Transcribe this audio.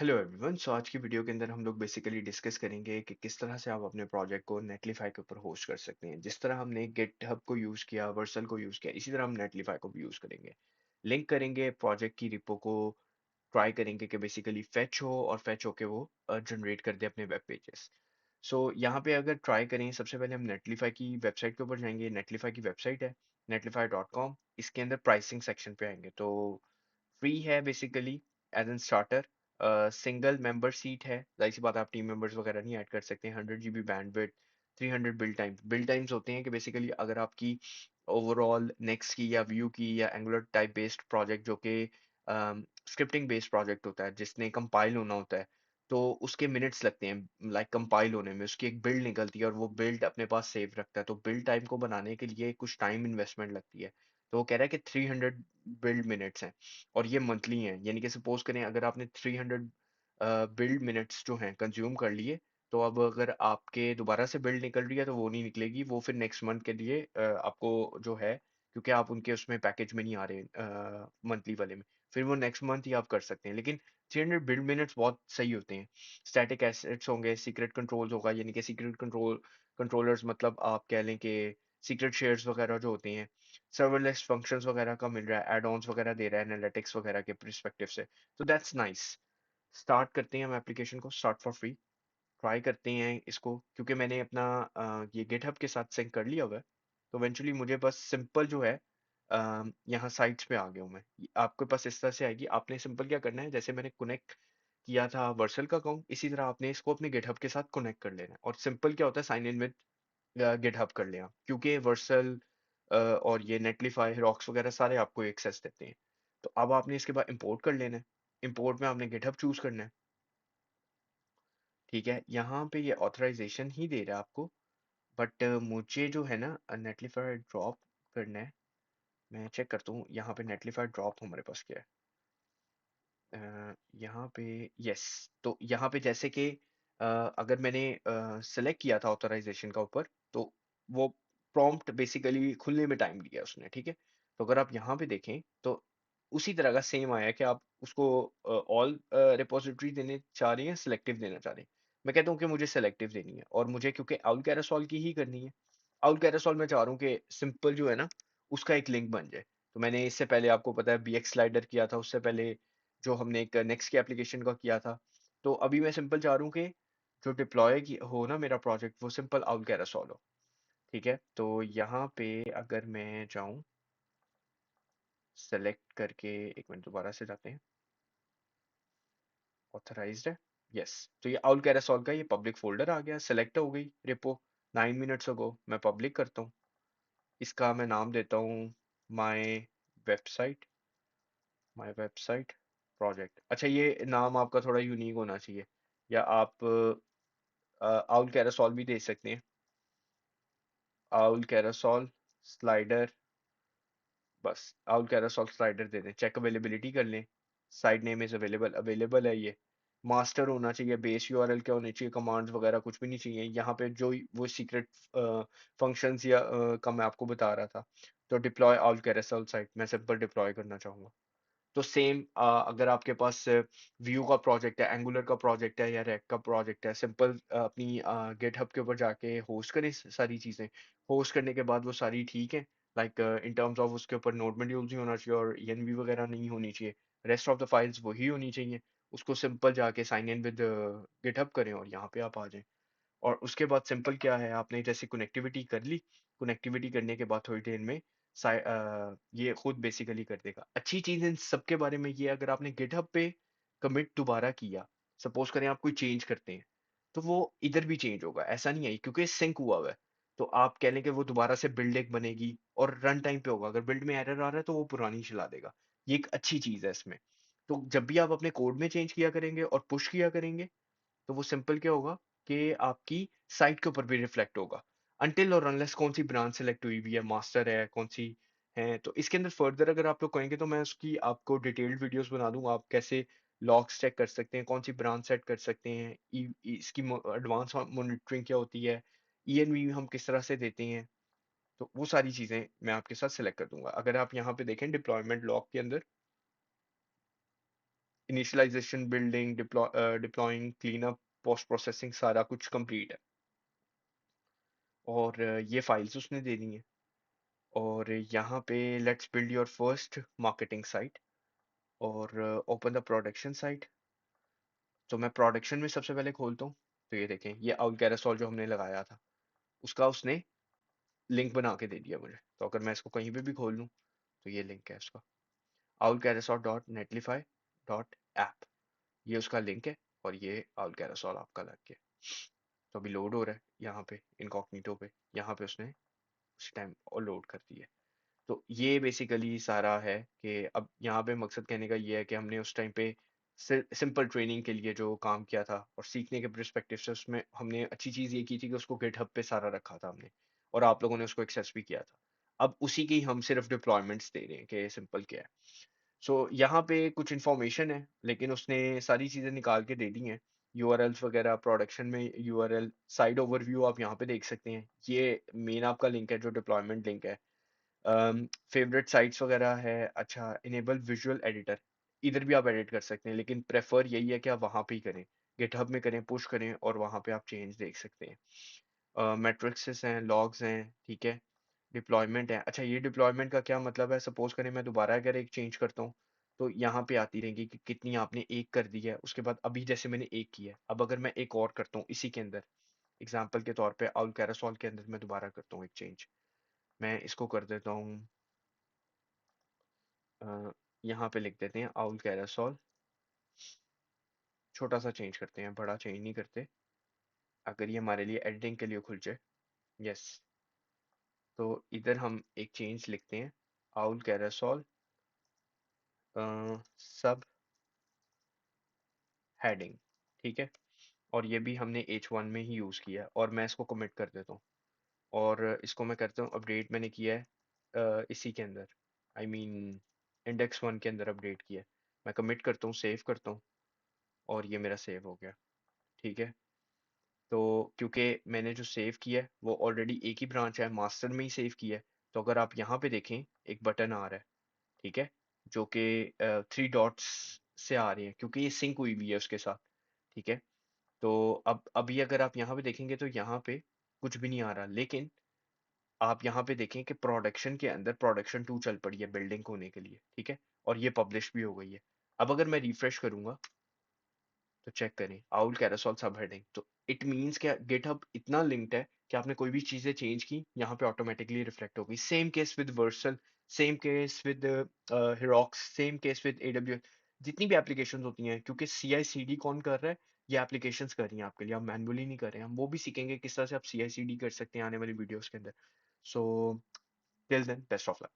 Hello everyone. सो आज की video के अंदर हम लोग बेसिकली डिस्कस करेंगे कि किस तरह से आप अपने प्रोजेक्ट को नेटलीफाई के ऊपर होस्ट कर सकते हैं। जिस तरह हमने गिटहब को यूज़ किया, वर्सल को यूज़ किया, इसी तरह हम नेटलीफाई को भी यूज़ करेंगे। लिंक करेंगे प्रोजेक्ट की रिपो को, ट्राई करेंगे कि बेसिकली फेच हो और फेच होके वो जनरेट कर दे अपने वेब पेजेस। सो यहाँ पे अगर ट्राई करें, सबसे पहले हम नेटलीफाई की वेबसाइट के ऊपर जाएंगे। नेटलीफाई की वेबसाइट है netlify.com। इसके अंदर प्राइसिंग सेक्शन पे आएंगे तो फ्री है basically as an starter. Single member seat है, जाहिर सी बात है, आप टीम मेंबर्स वगैरह नहीं ऐड कर सकते। 100 GB बैंडविड्थ, 300 बिल्ड टाइम्स होते हैं कि बेसिकली अगर आपकी ओवरऑल नेक्स्ट की या व्यू की या एंगुलर टाइप बेस्ड प्रोजेक्ट जो कि स्क्रिप्टिंग बेस्ड प्रोजेक्ट होता है जिसने कंपाइल होना होता है, तो उसके मिनट्स लगते हैं लाइक कंपाइल होने में। उसकी एक बिल्ड निकलती है और वो बिल्ड अपने पास सेव रखता है, तो बिल्ड टाइम को बनाने के लिए कुछ टाइम इन्वेस्टमेंट लगती है। तो वो कह रहा है कि 300 बिल्ड मिनट्स हैं और ये मंथली हैं। यानी कि सपोज करें अगर आपने 300 बिल्ड मिनट्स जो हैं कंज्यूम कर लिए, तो अब अगर आपके दोबारा से बिल्ड निकल रही है तो वो नहीं निकलेगी, वो फिर नेक्स्ट मंथ के लिए आपको जो है, क्योंकि आप उनके उसमें पैकेज में नहीं आ रहे मंथली वाले में, फिर वो नेक्स्ट मंथ ही आप कर सकते हैं। लेकिन 300 बिल्ड मिनट्स बहुत सही होते हैं। स्टैटिक एसेट्स होंगे, सीक्रेट कंट्रोल्स होगा, यानी कि सीक्रेट कंट्रोलर्स मतलब आप कह लें कि सीक्रेट शेयर्स वगैरह जो होते हैं, सर्वरलेस फंक्शंस वगैरह का मिल रहा है, एड ऑन्स वगैरह दे रहा है एनालिटिक्स वगैरह के परस्पेक्टिव से। तो दैट्स नाइस। स्टार्ट करते हैं हम एप्लीकेशन को, स्टार्ट फॉर फ्री। ट्राई करते हैं इसको, क्योंकि मैंने अपना ये गिटहब के साथ सिंक कर लिया हुआ है। तो इवेंचुअली मुझे बस सिंपल जो है, यहाँ साइट्स पे आ गया हूँ मैं। आपके पास इस तरह से आएगी। आपने सिंपल क्या करना है, जैसे मैंने कनेक्ट किया था वर्सल का अकाउंट, इसी तरह आपने इसको अपने गिटहब के साथ कनेक्ट कर लेना है। और सिंपल क्या होता है, साइन इन विद गिटहब कर लें आप, क्योंकि वर्सल और ये नेटलीफाई रॉक्स वगैरह सारे आपको एक्सेस देते हैं। तो अब आपने इसके बाद इंपोर्ट कर लेना है। इंपोर्ट में आपने गिटहब चूज करना है। ठीक है, यहाँ पे ये ऑथराइजेशन ही दे रहा है आपको, बट मुझे जो है ना नेटलीफाई ड्रॉप करना है। मैं चेक करता हूँ यहाँ पे नेटलीफाई ड्रॉप हमारे पास क्या है। यहाँ पे यस। तो यहाँ पे जैसे कि अगर मैंने सेलेक्ट किया था ऑथराइजेशन का ऊपर, तो वो प्रॉम्प्ट बेसिकली खुलने में टाइम लिया उसने। ठीक है, तो अगर आप यहाँ पे देखें तो उसी तरह का सेम आया कि आप उसको ऑल रिपोजिटरी देने चाह रही हैं, सिलेक्टिव देना चाह रही हैं। मैं कहता हूँ कि मुझे सेलेक्टिव देनी है, और मुझे क्योंकि आउल कैरासोल की ही करनी है। आउल कैरासोल में चाह रहा हूँ कि सिंपल जो है ना, उसका एक लिंक बन जाए। तो मैंने इससे पहले आपको पता है BX स्लाइडर किया था, उससे पहले जो हमने एक नेक्स्ट की एप्लीकेशन का किया था। तो अभी मैं सिंपल चाह रहा हूँ कि जो डिप्लॉय की हो ना मेरा प्रोजेक्ट, वो सिंपल आउल कैरासोल हो। ठीक है, तो यहाँ पे अगर मैं जाऊँ सेलेक्ट करके, एक मिनट दोबारा से जाते हैं। ऑथराइज्ड है, यस। तो ये आउल कैरासोल का ये पब्लिक फोल्डर आ गया, सेलेक्ट हो गई रिपो 9 मिनट्स अगो। मैं पब्लिक करता हूँ, इसका मैं नाम देता हूँ my website. My website project. अच्छा, ये नाम आपका थोड़ा यूनिक होना चाहिए, या आप आउल कैरासोल भी दे सकते हैं। आउल कैरासोल स्लाइडर, बस आउल कैरासोल स्लाइडर दे दें। चेक अवेलेबिलिटी कर लें। Side name is available, available है ये। मास्टर होना चाहिए, बेस यूआरएल क्या होनी चाहिए, कमांड्स वगैरह कुछ भी नहीं चाहिए। यहाँ पे जो वो सीक्रेट फंक्शंस या का मैं आपको बता रहा था। तो डिप्लॉय आउल कैरासोल साइट, मैं सिंपल डिप्लॉय करना चाहूंगा। तो सेम अगर आपके पास व्यू का प्रोजेक्ट है, एंगुलर का प्रोजेक्ट है या रेक का प्रोजेक्ट है, सिंपल अपनी गिटहब के ऊपर जाके होस्ट करें सारी चीज़ें। होस्ट करने के बाद वो सारी ठीक है, लाइक इन टर्म्स ऑफ उसके ऊपर नोड मॉड्यूल्स नहीं होना चाहिए और ENV वगैरह नहीं होनी चाहिए। रेस्ट ऑफ द फाइल्स वही होनी चाहिए। उसको सिंपल जाके साइन इन विद गिटहब करें और यहाँ पे आप आ जाएं। और उसके बाद सिंपल क्या है, आपने जैसे कनेक्टिविटी कर ली। कनेक्टिविटी करने के बाद थोड़ी देर में ये खुद बेसिकली कर देगा। अच्छी चीज इन सब के बारे में ये, अगर आपने गिटहब पे कमिट दोबारा किया, सपोज करें आप कोई चेंज करते हैं, तो वो इधर भी चेंज होगा, ऐसा नहीं है, क्योंकि सिंक हुआ हुआ है। तो आप कह लें कि वो दोबारा से बिल्ड एक बनेगी और रन टाइम पे होगा। अगर बिल्ड में एरर आ रहा है तो वो पुरानी चला देगा। ये एक अच्छी चीज है इसमें। तो जब भी आप अपने कोड में चेंज किया करेंगे और पुश किया करेंगे, तो वो सिंपल क्या होगा कि आपकी साइट के ऊपर भी रिफ्लेक्ट होगा। अनटिल और अनलेस कौन सी ब्रांच सेलेक्ट हुई हुई है, मास्टर है कौन सी है। तो इसके अंदर फर्दर अगर आप लोग कहेंगे तो मैं उसकी आपको डिटेल्ड वीडियोस बना दूंगा। आप कैसे लॉग्स चेक कर सकते हैं, कौन सी ब्रांच सेट कर सकते हैं, इसकी एडवांस मॉनिटरिंग क्या होती है, ENV हम किस तरह से देते हैं। तो वो सारी चीजें मैं आपके साथ सेलेक्ट कर दूंगा। अगर आप यहाँ पे देखें डिप्लॉयमेंट लॉग के अंदर, initialization, building, deploying, cleanup, post processing सारा कुछ कंप्लीट है। और ये फाइल्स उसने दे दी हैं। और यहाँ पे let's build your first marketing site, और ओपन द प्रोडक्शन साइट। तो मैं प्रोडक्शन में सबसे पहले खोलता हूँ। तो ये देखें, ये आउल कैरासोल जो हमने लगाया था उसका उसने लिंक बना के दे दिया मुझे। तो अगर मैं इसको कहीं पे भी खोल लूँ तो ये लिंक है उसका, aulcarasol.netlify.app, ये उसका लिंक है। और ये आउल कैरासोल आपका लग गया। तो अभी लोड हो रहा है यहाँ पे इनकॉग्निटो पे, यहाँ पे उसने उस टाइम और लोड कर दिया। तो ये बेसिकली सारा है कि अब यहाँ पे मकसद कहने का ये है कि हमने उस टाइम पे सिंपल ट्रेनिंग के लिए जो काम किया था और सीखने के पर्सपेक्टिव से उसमें हमने अच्छी चीज़ ये की थी कि उसको गिटहब पे सारा रखा था हमने, और आप लोगों ने उसको एक्सेस भी किया था। अब उसी की हम सिर्फ डिप्लॉयमेंट्स दे रहे हैं कि सिंपल क्या है। सो यहाँ पे कुछ इन्फॉर्मेशन है लेकिन उसने सारी चीज़ें निकाल के दे दी हैं। यूआरएल्स वगैरह, प्रोडक्शन में यूआरएल, साइड ओवरव्यू आप यहाँ पे देख सकते हैं। ये मेन आपका लिंक है जो डिप्लॉयमेंट लिंक है। फेवरेट साइट्स वगैरह है। अच्छा, इनेबल विजुअल एडिटर, इधर भी आप एडिट कर सकते हैं लेकिन प्रेफर यही है कि आप वहाँ पे ही करें, गिटहब में करें, पुश करें, और वहाँ पे आप चेंज देख सकते हैं। मैट्रिक्स हैं, लॉग्स हैं, ठीक है। डिप्लॉयमेंट है। अच्छा, ये डिप्लॉयमेंट का क्या मतलब है? सपोज करें मैं दोबारा अगर एक चेंज करता हूँ तो यहाँ पे आती रहेंगी कि कितनी आपने एक कर दी है, उसके बाद अभी जैसे मैंने एक की है, अब अगर मैं एक और करता हूँ इसी के अंदर, एग्जाम्पल के तौर पे आउल कैरासोल के अंदर मैं दोबारा करता हूँ एक चेंज, मैं इसको कर देता हूँ, यहाँ पे लिख देते हैं आउल कैरासोल, छोटा सा चेंज करते हैं, बड़ा चेंज नहीं करते, अगर ये हमारे लिए एडिटिंग के लिए खुल जाए। यस। तो इधर हम एक चेंज लिखते हैं, आउल कैरासोल सब हेडिंग, ठीक है। और ये भी हमने H1 में ही यूज़ किया है, और मैं इसको कमिट कर देता हूँ। और इसको मैं करता हूँ अपडेट, मैंने किया है इसी के अंदर, आई मीन इंडेक्स 1 के अंदर अपडेट किया है। मैं कमिट करता हूँ, सेव करता हूँ, और ये मेरा सेव हो गया, ठीक है। तो क्योंकि मैंने जो सेव किया है वो ऑलरेडी एक ही ब्रांच है, मास्टर में ही सेव किया है। तो अगर आप यहाँ पे देखें एक बटन आ रहा है, ठीक है, जो कि 3 डॉट्स से आ रही है क्योंकि ये सिंक हुई हुई है उसके साथ, ठीक है। तो अब अभी अगर आप यहाँ पे देखेंगे तो यहाँ पे कुछ भी नहीं आ रहा, लेकिन आप यहाँ पे देखें कि प्रोडक्शन के अंदर प्रोडक्शन 2 चल पड़ी है बिल्डिंग होने के लिए, ठीक है। और ये पब्लिश भी हो गई है। अब अगर मैं रिफ्रेश करूंगा तो चेक करें आउल कैरासोल सब हेडिंग, तो इट मींस क्या, गिटहब इतना लिंक्ड है कि आपने कोई भी चीजें चेंज की यहाँ पे ऑटोमेटिकली रिफ्लेक्ट हो गई। Same case with Vercel, same case with Heroku, same case with AWS. जितनी भी एप्लीकेशंस होती हैं, क्योंकि सी आई सी डी कौन कर रहा है, ये एप्लीकेशंस कर रही हैं आपके लिए, आप मैनुअली नहीं कर रहे हैं। हम वो भी सीखेंगे किस तरह से आप सी आई सी डी कर सकते हैं आने वाली वीडियोस के अंदर। So till then, best of luck.